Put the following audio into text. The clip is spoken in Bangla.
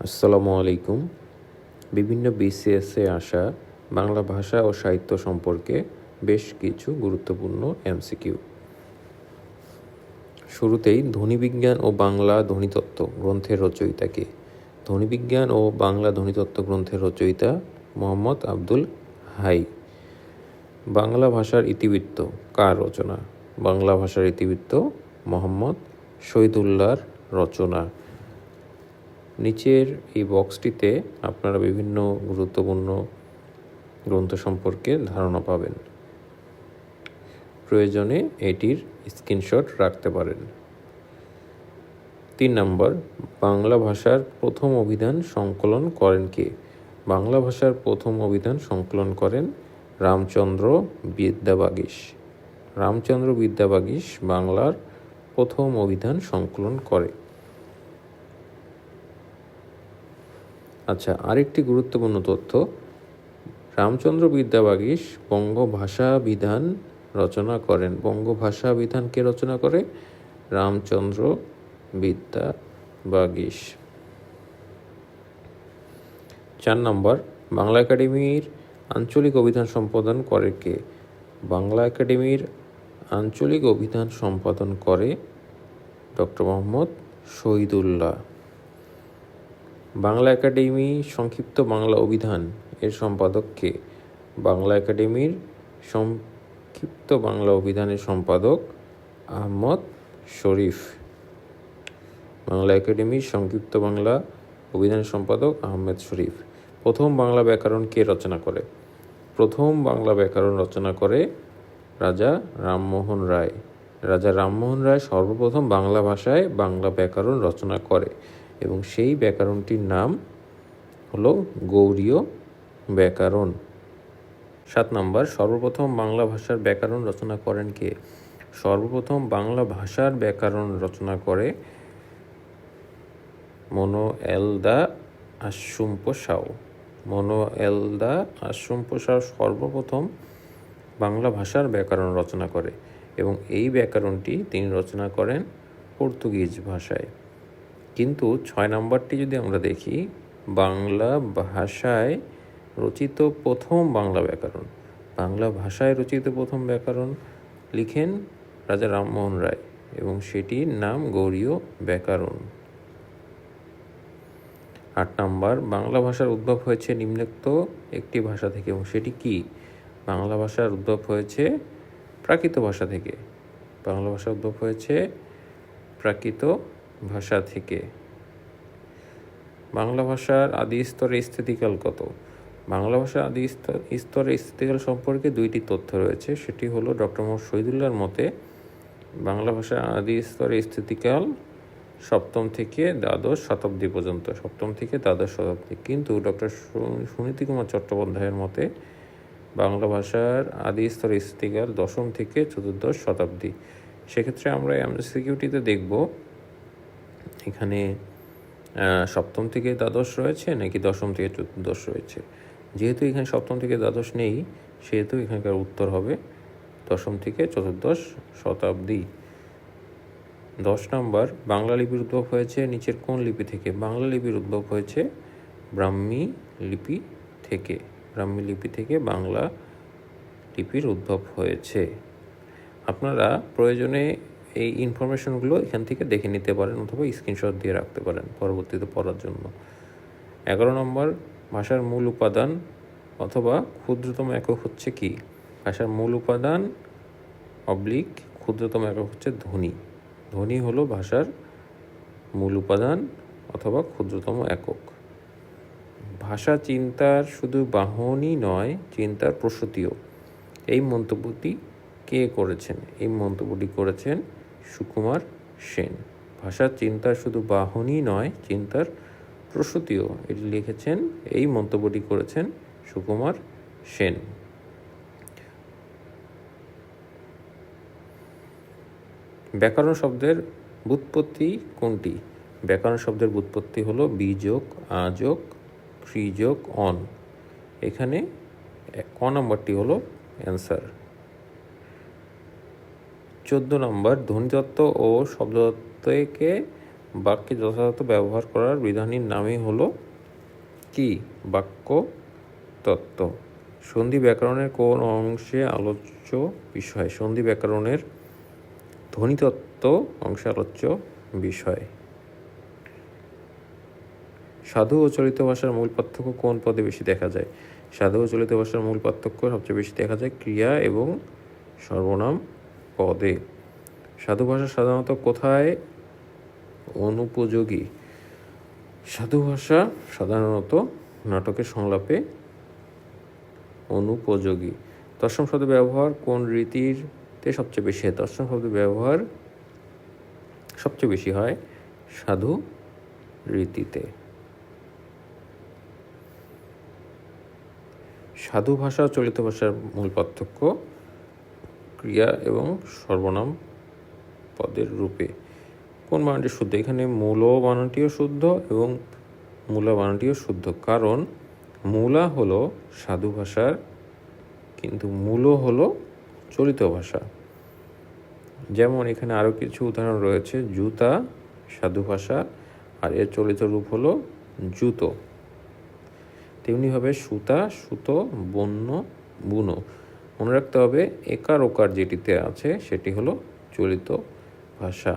আসসালামু আলাইকুম। বিভিন্ন বিসিএসে আসা বাংলা ভাষা ও সাহিত্য সম্পর্কে বেশ কিছু গুরুত্বপূর্ণ এমসিকিউ। শুরুতেই ধ্বনিবিজ্ঞান ও বাংলা ধ্বনিতত্ত্ব গ্রন্থের রচয়িতা কে? ধ্বনিবিজ্ঞান ও বাংলা ধ্বনিতত্ত্ব গ্রন্থের রচয়িতা মোহাম্মদ আব্দুল হাই। বাংলা ভাষার ইতিবৃত্ত কার রচনা? বাংলা ভাষার ইতিবৃত্ত মোহাম্মদ শহীদুল্লাহর রচনা। নিচের এই বক্সটিতে আপনারা বিভিন্ন গুরুত্বপূর্ণ গ্রন্থ সম্পর্কে ধারণা পাবেন। প্রয়োজনে এটির স্ক্রিনশট রাখতে পারেন। 3 নম্বর, বাংলা ভাষার প্রথম অভিধান সংকলন করেন কে? বাংলা ভাষার প্রথম অভিধান সংকলন করেন রামচন্দ্র বিদ্যাবাগীশ। রামচন্দ্র বিদ্যাবাগীশ বাংলার প্রথম অভিধান সংকলন করে। আচ্ছা, আরেকটি গুরুত্বপূর্ণ তথ্য, রামচন্দ্র বিদ্যাবাগীশ বঙ্গভাষা বিধান রচনা করেন। বঙ্গভাষা বিধান কে রচনা করে? রামচন্দ্র বিদ্যাবাগীশ। 4 নম্বর, বাংলা একাডেমির আঞ্চলিক অভিধান সম্পাদন করে কে? বাংলা একাডেমির আঞ্চলিক অভিধান সম্পাদন করে ডক্টর মোহাম্মদ শহীদুল্লাহ। বাংলা একাডেমি সংক্ষিপ্ত বাংলা অভিধান এর সম্পাদক কে? বাংলা একাডেমির সংক্ষিপ্ত বাংলা অভিধানের সম্পাদক আহমদ শরীফ। বাংলা একাডেমির সংক্ষিপ্ত বাংলা অভিধানের সম্পাদক আহমেদ শরীফ। প্রথম বাংলা ব্যাকরণ কে রচনা করে? প্রথম বাংলা ব্যাকরণ রচনা করে রাজা রামমোহন রায়। রাজা রামমোহন রায় সর্বপ্রথম বাংলা ভাষায় বাংলা ব্যাকরণ রচনা করে এবং সেই ব্যাকরণটির নাম হলো গৌড়ীয় ব্যাকরণ। 7 নম্বর, সর্বপ্রথম বাংলা ভাষার ব্যাকরণ রচনা করেন কে? সর্বপ্রথম বাংলা ভাষার ব্যাকরণ রচনা করে মনোএলদা আশুম্পসাও। মনোএলদা আশুম্পসাও সর্বপ্রথম বাংলা ভাষার ব্যাকরণ রচনা করে এবং এই ব্যাকরণটি তিনি রচনা করেন পর্তুগিজ ভাষায়। কিন্তু 6 নম্বরটি যদি আমরা দেখি, বাংলা ভাষায় রচিত প্রথম বাংলা ব্যাকরণ। বাংলা ভাষায় রচিত প্রথম ব্যাকরণ লিখেন রাজা রামমোহন রায় এবং সেটির নাম গৌড়ীয় ব্যাকরণ। 8 নম্বর, বাংলা ভাষার উদ্ভব হয়েছে নিম্নোক্ত একটি ভাষা থেকে এবং সেটি কি? বাংলা ভাষার উদ্ভব হয়েছে প্রাকৃত ভাষা থেকে। বাংলা ভাষার উদ্ভব হয়েছে প্রাকৃত ভাষা থেকে। বাংলা ভাষার আদি স্তরে স্থিতিকাল কত? বাংলা ভাষার আদি স্তরে স্থিতিকাল সম্পর্কে 2টি তথ্য রয়েছে। সেটি হলো ডক্টর মোহাম্মদ শহীদুল্লাহর মতে বাংলা ভাষার আদি স্তরে স্থিতিকাল 7ম থেকে দ্বাদশ শতাব্দী পর্যন্ত। 7ম থেকে দ্বাদশ শতাব্দী। কিন্তু ডক্টর সুনীতি কুমার চট্টোপাধ্যায়ের মতে বাংলা ভাষার আদি স্তরে স্থিতিকাল 10ম থেকে 14দশ শতাব্দী। সেক্ষেত্রে আমরা এমসিকিউটিতে দেখব এখানে 7ম থেকে দ্বাদশ রয়েছে নাকি 10ম থেকে 14দশ রয়েছে। যেহেতু এখানে 7ম থেকে দ্বাদশ নেই, সেহেতু এখানকার উত্তর হবে 10ম থেকে 14দশ শতাব্দী। 10 নম্বর, বাংলা লিপির উদ্ভব হয়েছে নিচের কোন লিপি থেকে? বাংলা লিপির উদ্ভব হয়েছে ব্রাহ্মী লিপি থেকে। ব্রাহ্মী লিপি থেকে বাংলা লিপির উদ্ভব হয়েছে। আপনারা প্রয়োজনে এই ইনফরমেশনগুলো এখান থেকে দেখে নিতে পারেন অথবা স্ক্রিনশট দিয়ে রাখতে পারেন পরবর্তীতে পড়ার জন্য। 11 নম্বর, ভাষার মূল উপাদান অথবা ক্ষুদ্রতম একক হচ্ছে কি? ভাষার মূল উপাদান অবলিক ক্ষুদ্রতম একক হচ্ছে ধ্বনি। ধ্বনি হলো ভাষার মূল উপাদান অথবা ক্ষুদ্রতম একক। ভাষা চিন্তার শুধু বাহনই নয়, চিন্তার প্রসূতিও। এই মন্তব্যটি কে করেছেন? এই মন্তব্যটি করেছেন সুকুমার সেন। ভাষা চিন্তার শুধু বাহনই নয়, চিন্তার প্রসূতিও, এটি লিখেছেন, এই মন্তব্যটি করেছেন সুকুমার সেন। ব্যাকরণ শব্দের ব্যুৎপত্তি কোনটি? ব্যাকরণ শব্দের ব্যুৎপত্তি হলো বিযোগ আযোগ ক্রিযোগ অন। এখানে ক নম্বরটি হলো অ্যান্সার। 14 নম্বর, ধ্বনিতত্ত্ব ও শব্দতত্ত্বকে বাক্যে যথাযথ ব্যবহার করার বিধানের নামই হলো কি? বাক্য তত্ত্ব। সন্ধি ব্যাকরণের কোন অংশে আলোচ্য বিষয়? সন্ধি ব্যাকরণের ধ্বনিতত্ত্ব অংশে আলোচ্য বিষয়। সাধু ও চলিত ভাষার মূল পার্থক্য কোন পদে বেশি দেখা যায়? সাধু ও চলিত ভাষার মূল পার্থক্য সবচেয়ে বেশি দেখা যায় ক্রিয়া এবং সর্বনাম পদে। সাধু ভাষা সাধারণত কোথায় অনুপযোগী? সাধু ভাষা সাধারণত নাটকের সংলাপে অনুপযোগী। তৎসম শব্দ ব্যবহার কোন রীতিতে সবচেয়ে বেশি হয়? তৎসম শব্দ ব্যবহার সবচেয়ে বেশি হয় সাধু রীতিতে। সাধু ভাষা ও চলিত ভাষার মূল পার্থক্য ক্রিয়া এবং সর্বনাম পদের রূপে। কোন বানানটি শুদ্ধ? এখানে মূল বানানটিও শুদ্ধ এবং মূলা বানানটিও শুদ্ধ, কারণ মূলা হলো সাধু ভাষার কিন্তু মূলও হলো চলিত ভাষা। যেমন এখানে আরও কিছু উদাহরণ রয়েছে। জুতা সাধু ভাষা আর এর চলিত রূপ হলো জুতো। তেমনিভাবে সুতা, সুতো, বন্য, বুনো। মনে রাখতে হবে একার ওকার যেটিতে আছে সেটি হলো চলিত ভাষা।